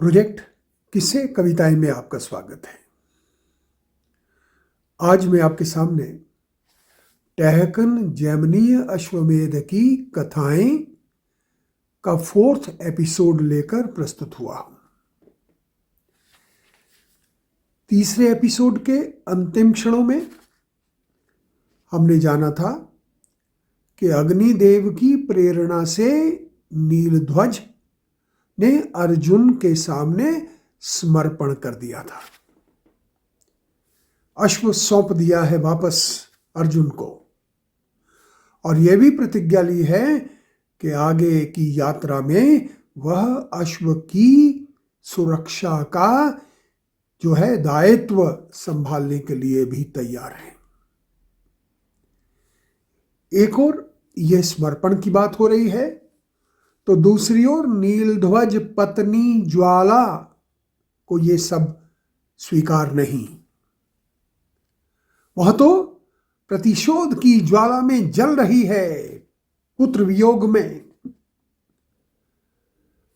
Project किस्से कविताएं में आपका स्वागत है। आज मैं आपके सामने टहकन जैमिनीय अश्वमेध की कथाएं का 4th एपिसोड लेकर प्रस्तुत हुआ हूं। तीसरे एपिसोड के अंतिम क्षणों में हमने जाना था कि अग्निदेव की प्रेरणा से नीलध्वज ने अर्जुन के सामने समर्पण कर दिया था। अश्व सौंप दिया है वापस अर्जुन को और यह भी प्रतिज्ञा ली है कि आगे की यात्रा में वह अश्व की सुरक्षा का जो है दायित्व संभालने के लिए भी तैयार है। एक और यह समर्पण की बात हो रही है तो दूसरी ओर नीलध्वज पत्नी ज्वाला को यह सब स्वीकार नहीं। वह तो प्रतिशोध की ज्वाला में जल रही है। पुत्र वियोग में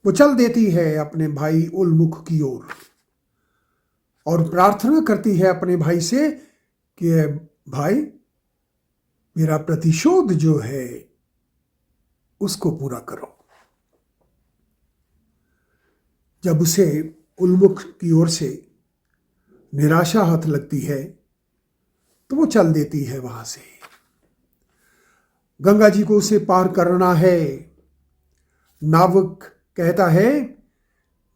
वो चल देती है अपने भाई उल्मुख की ओर और प्रार्थना करती है अपने भाई से कि भाई मेरा प्रतिशोध जो है उसको पूरा करो। जब उसे उल्मुख की ओर से निराशा हाथ लगती है तो वो चल देती है वहां से। गंगा जी को उसे पार करना है। नाविक कहता है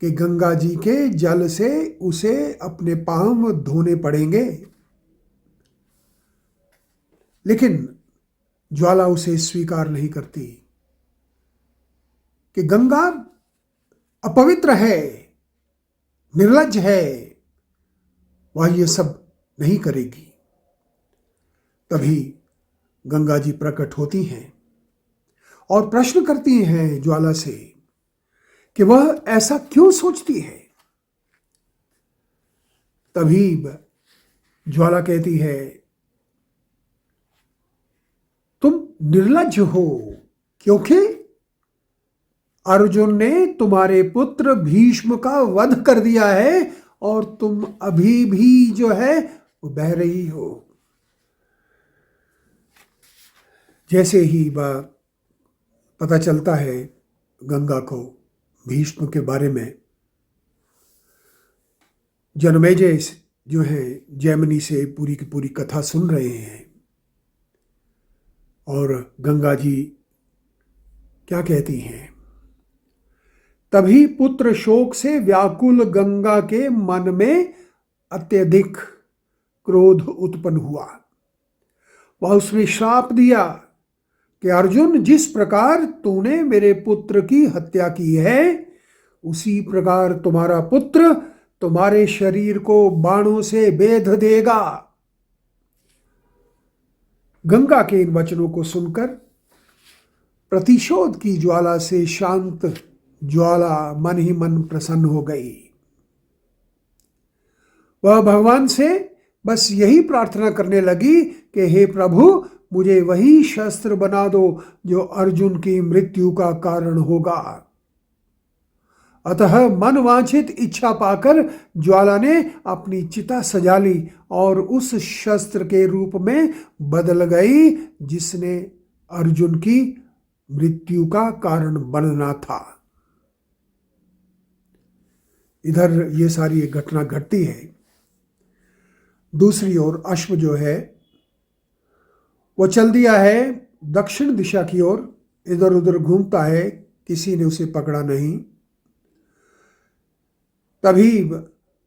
कि गंगा जी के जल से उसे अपने पांव धोने पड़ेंगे, लेकिन ज्वाला उसे स्वीकार नहीं करती कि गंगा अपवित्र है, निर्लज्ज है, वह ये सब नहीं करेगी। तभी गंगा जी प्रकट होती हैं और प्रश्न करती हैं ज्वाला से कि वह ऐसा क्यों सोचती है। तभी ज्वाला कहती है तुम निर्लज्ज हो क्योंकि अर्जुन ने तुम्हारे पुत्र भीष्म का वध कर दिया है और तुम अभी भी जो है वो बह रही हो। जैसे ही वह पता चलता है गंगा को भीष्म के बारे में, जनमेजय जो है जैमिनी से पूरी की पूरी कथा सुन रहे हैं और गंगा जी क्या कहती हैं। तभी पुत्र शोक से व्याकुल गंगा के मन में अत्यधिक क्रोध उत्पन्न हुआ। वह उसने श्राप दिया कि अर्जुन, जिस प्रकार तूने मेरे पुत्र की हत्या की है उसी प्रकार तुम्हारा पुत्र तुम्हारे शरीर को बाणों से बेध देगा। गंगा के इन वचनों को सुनकर प्रतिशोध की ज्वाला से शांत ज्वाला मन ही मन प्रसन्न हो गई। वह भगवान से बस यही प्रार्थना करने लगी कि हे प्रभु, मुझे वही शस्त्र बना दो जो अर्जुन की मृत्यु का कारण होगा। अतः मनवांछित इच्छा पाकर ज्वाला ने अपनी चिता सजा ली और उस शस्त्र के रूप में बदल गई जिसने अर्जुन की मृत्यु का कारण बनना था। इधर ये सारी एक घटना घटती है। दूसरी ओर अश्व जो है वो चल दिया है दक्षिण दिशा की ओर, इधर उधर घूमता है, किसी ने उसे पकड़ा नहीं। तभी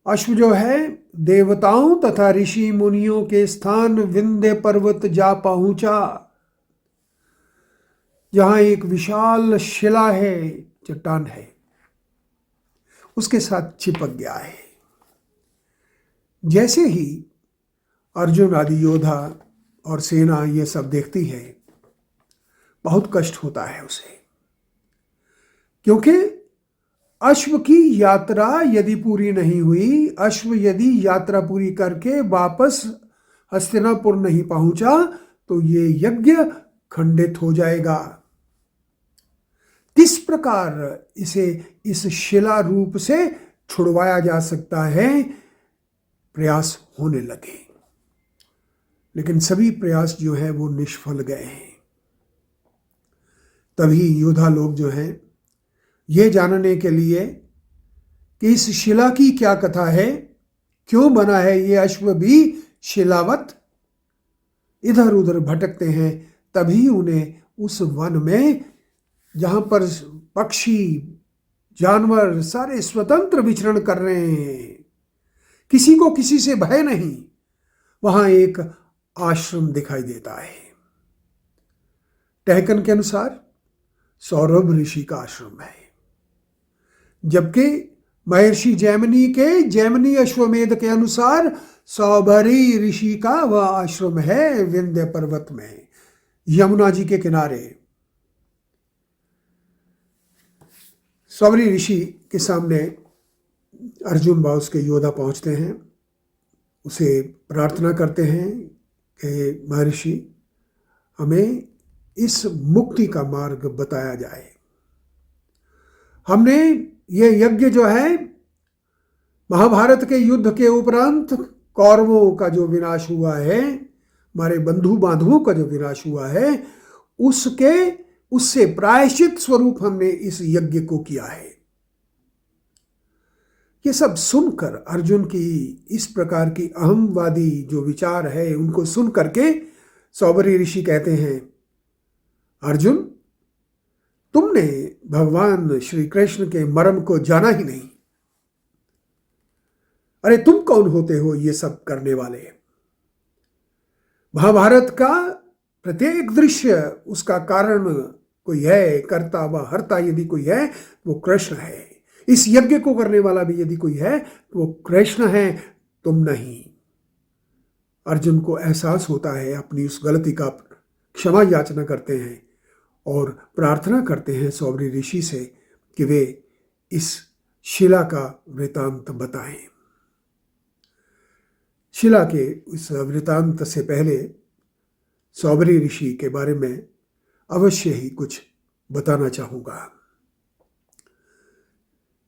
अश्व जो है देवताओं तथा ऋषि मुनियों के स्थान विंध्य पर्वत जा पहुंचा, जहां एक विशाल शिला है, चट्टान है, उसके साथ चिपक गया है। जैसे ही अर्जुन आदि योद्धा और सेना ये सब देखती है बहुत कष्ट होता है उसे, क्योंकि अश्व की यात्रा यदि पूरी नहीं हुई, अश्व यदि यात्रा पूरी करके वापस हस्तिनापुर नहीं पहुंचा तो ये यज्ञ खंडित हो जाएगा। किस प्रकार इसे इस शिला रूप से छुड़वाया जा सकता है, प्रयास होने लगे। लेकिन सभी प्रयास जो है वो निष्फल गए हैं। तभी योद्धा लोग जो हैं, ये जानने के लिए कि इस शिला की क्या कथा है, क्यों बना है ये अश्व भी शिलावत, इधर उधर भटकते हैं। तभी उन्हें उस वन में, जहां पर पक्षी जानवर सारे स्वतंत्र विचरण कर रहे हैं, किसी को किसी से भय नहीं, वहां एक आश्रम दिखाई देता है। टहकन के अनुसार सौरभ ऋषि का आश्रम है, जबकि महर्षि जैमिनी के जैमिनी अश्वमेध के अनुसार सौभरी ऋषि का वह आश्रम है विंध्य पर्वत में, यमुना जी के किनारे। सौभरी ऋषि के सामने अर्जुन व उसके योद्धा पहुंचते हैं, उसे प्रार्थना करते हैं कि महर्षि, हमें इस मुक्ति का मार्ग बताया जाए। हमने ये यज्ञ जो है, महाभारत के युद्ध के उपरांत कौरवों का जो विनाश हुआ है, हमारे बंधु बांधवों का जो विनाश हुआ है, उससे प्रायश्चित स्वरूप हमने इस यज्ञ को किया है। ये सब सुनकर अर्जुन की इस प्रकार की अहमवादी जो विचार है, उनको सुन करके सौभरी ऋषि कहते हैं, अर्जुन, तुमने भगवान श्री कृष्ण के मर्म को जाना ही नहीं। अरे तुम कौन होते हो ये सब करने वाले? महाभारत का प्रत्येक दृश्य, उसका कारण कोई है, कर्ता व हर्ता यदि कोई है वो कृष्ण है। इस यज्ञ को करने वाला भी यदि कोई है तो वो कृष्ण है, तुम नहीं। अर्जुन को एहसास होता है, अपनी उस गलती का क्षमा याचना करते हैं और प्रार्थना करते हैं सौभरी ऋषि से कि वे इस शिला का वृतांत बताएं। शिला के उस वृतांत से पहले सौभरी ऋषि के बारे में अवश्य ही कुछ बताना चाहूंगा।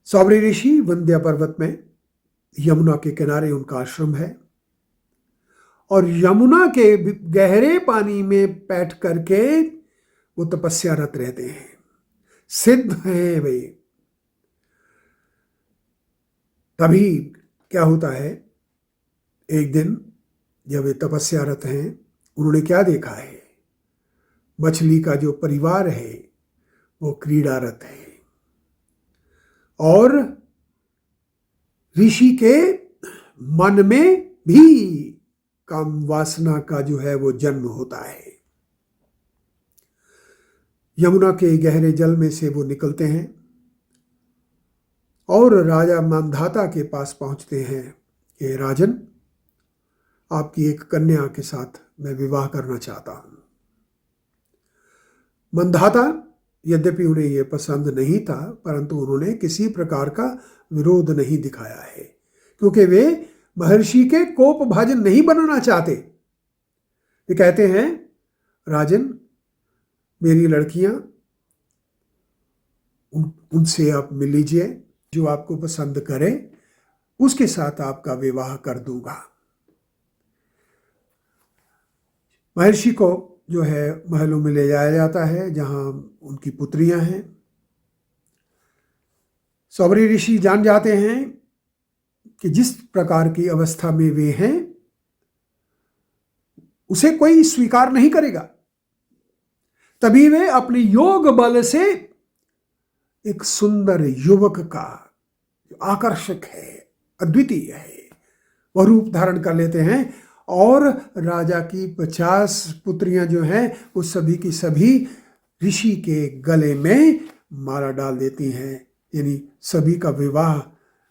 सौभरी ऋषि विंध्य पर्वत में यमुना के किनारे उनका आश्रम है, और यमुना के गहरे पानी में बैठ करके वो तपस्यारत रहते हैं, सिद्ध हैं वे। तभी क्या होता है, एक दिन जब वे तपस्यारत हैं, उन्होंने क्या देखा है, मछली का जो परिवार है वो क्रीड़ारत है, और ऋषि के मन में भी काम वासना का जो है वो जन्म होता है। यमुना के गहरे जल में से वो निकलते हैं और राजा मांधाता के पास पहुंचते हैं कि राजन, आपकी एक कन्या के साथ मैं विवाह करना चाहता हूं। मंधाता यद्यपि उन्हें यह पसंद नहीं था, परंतु उन्होंने किसी प्रकार का विरोध नहीं दिखाया है, क्योंकि वे महर्षि के कोप भाजन नहीं बनना चाहते। वे कहते हैं, राजन, मेरी लड़कियां, उनसे आप मिल लीजिए, जो आपको पसंद करे उसके साथ आपका विवाह कर दूंगा। महर्षि को जो है महलों में ले जाया जाता है, जहां उनकी पुत्रियां हैं। सौभरी ऋषि जान जाते हैं कि जिस प्रकार की अवस्था में वे हैं उसे कोई स्वीकार नहीं करेगा। तभी वे अपने योग बल से एक सुंदर युवक का, जो आकर्षक है, अद्वितीय है, वह रूप धारण कर लेते हैं, और राजा की 50 पुत्रियां जो हैं वो सभी की सभी ऋषि के गले में माला डाल देती हैं। यानी सभी का विवाह,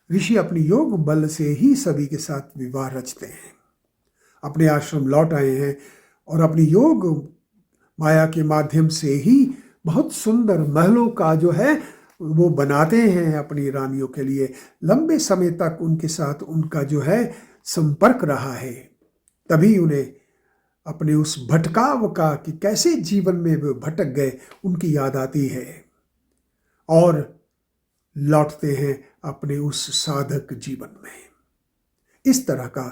ऋषि अपनी योग बल से ही सभी के साथ विवाह रचते हैं। अपने आश्रम लौट आए हैं और अपनी योग माया के माध्यम से ही बहुत सुंदर महलों का जो है वो बनाते हैं अपनी रानियों के लिए। लंबे समय तक उनके साथ उनका जो है संपर्क रहा है। तभी उन्हें अपने उस भटकाव का, कि कैसे जीवन में वे भटक गए, उनकी याद आती है और लौटते हैं अपने उस साधक जीवन में। इस तरह का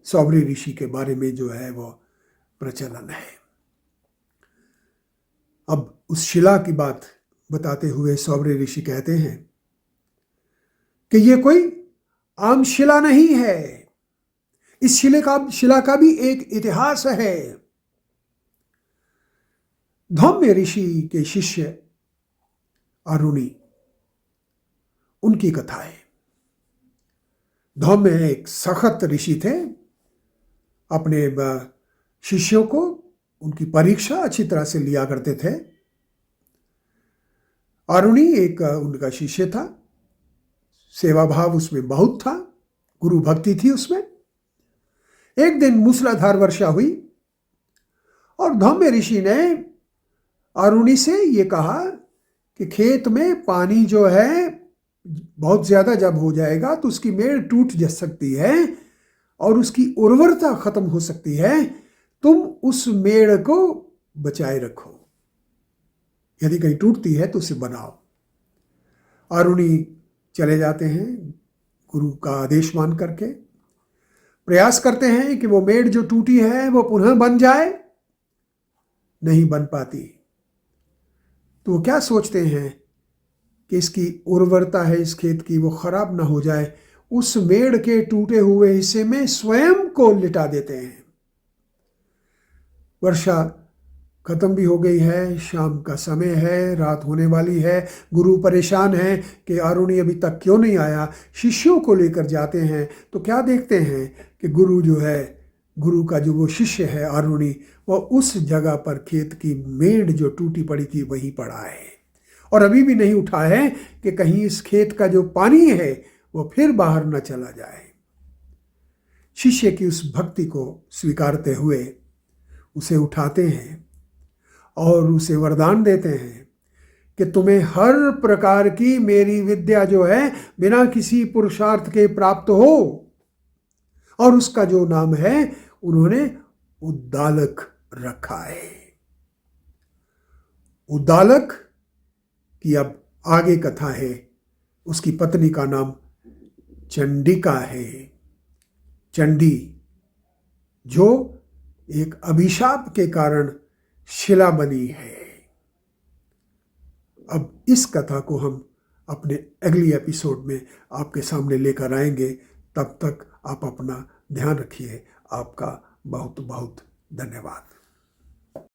सौबरी ऋषि के बारे में जो है वो प्रचलन है। अब उस शिला की बात बताते हुए सौबरी ऋषि कहते हैं कि ये कोई आम शिला नहीं है, इस शिला का भी एक इतिहास है। धौम्य ऋषि के शिष्य अरुणी, उनकी कथा है। धौम्य एक सखत ऋषि थे, अपने शिष्यों को उनकी परीक्षा अच्छी तरह से लिया करते थे। अरुणी एक उनका शिष्य था, सेवा भाव उसमें बहुत था, गुरु भक्ति थी उसमें। एक दिन मूसलाधार वर्षा हुई और धौम्य ऋषि ने अरुणी से ये कहा कि खेत में पानी जो है बहुत ज़्यादा जब हो जाएगा तो उसकी मेड़ टूट जा सकती है और उसकी उर्वरता खत्म हो सकती है, तुम उस मेड़ को बचाए रखो, यदि कहीं टूटती है तो उसे बनाओ। अरुणी चले जाते हैं, गुरु का आदेश मान करके प्रयास करते हैं कि वो मेड़ जो टूटी है वो पुनः बन जाए, नहीं बन पाती। तो वो क्या सोचते हैं कि इसकी उर्वरता है इस खेत की वो खराब ना हो जाए, उस मेड़ के टूटे हुए हिस्से में स्वयं को लिटा देते हैं। वर्षा खत्म भी हो गई है, शाम का समय है, रात होने वाली है। गुरु परेशान है कि अरुणी अभी तक क्यों नहीं आया। शिष्यों को लेकर जाते हैं तो क्या देखते हैं कि गुरु जो है, गुरु का जो वो शिष्य है अरुणी, वह उस जगह पर खेत की मेड़ जो टूटी पड़ी थी वहीं पड़ा है और अभी भी नहीं उठा है कि कहीं इस खेत का जो पानी है वो फिर बाहर न चला जाए। शिष्य की उस भक्ति को स्वीकारते हुए उसे उठाते हैं और उसे वरदान देते हैं कि तुम्हें हर प्रकार की मेरी विद्या जो है बिना किसी पुरुषार्थ के प्राप्त हो। और उसका जो नाम है उन्होंने उद्दालक रखा है। उद्दालक की अब आगे कथा है। उसकी पत्नी का नाम चंडिका है। चंडी जो एक अभिशाप के कारण शिला बनी है। अब इस कथा को हम अपने अगली एपिसोड में आपके सामने लेकर आएंगे। तब तक आप अपना ध्यान रखिए। आपका बहुत बहुत धन्यवाद।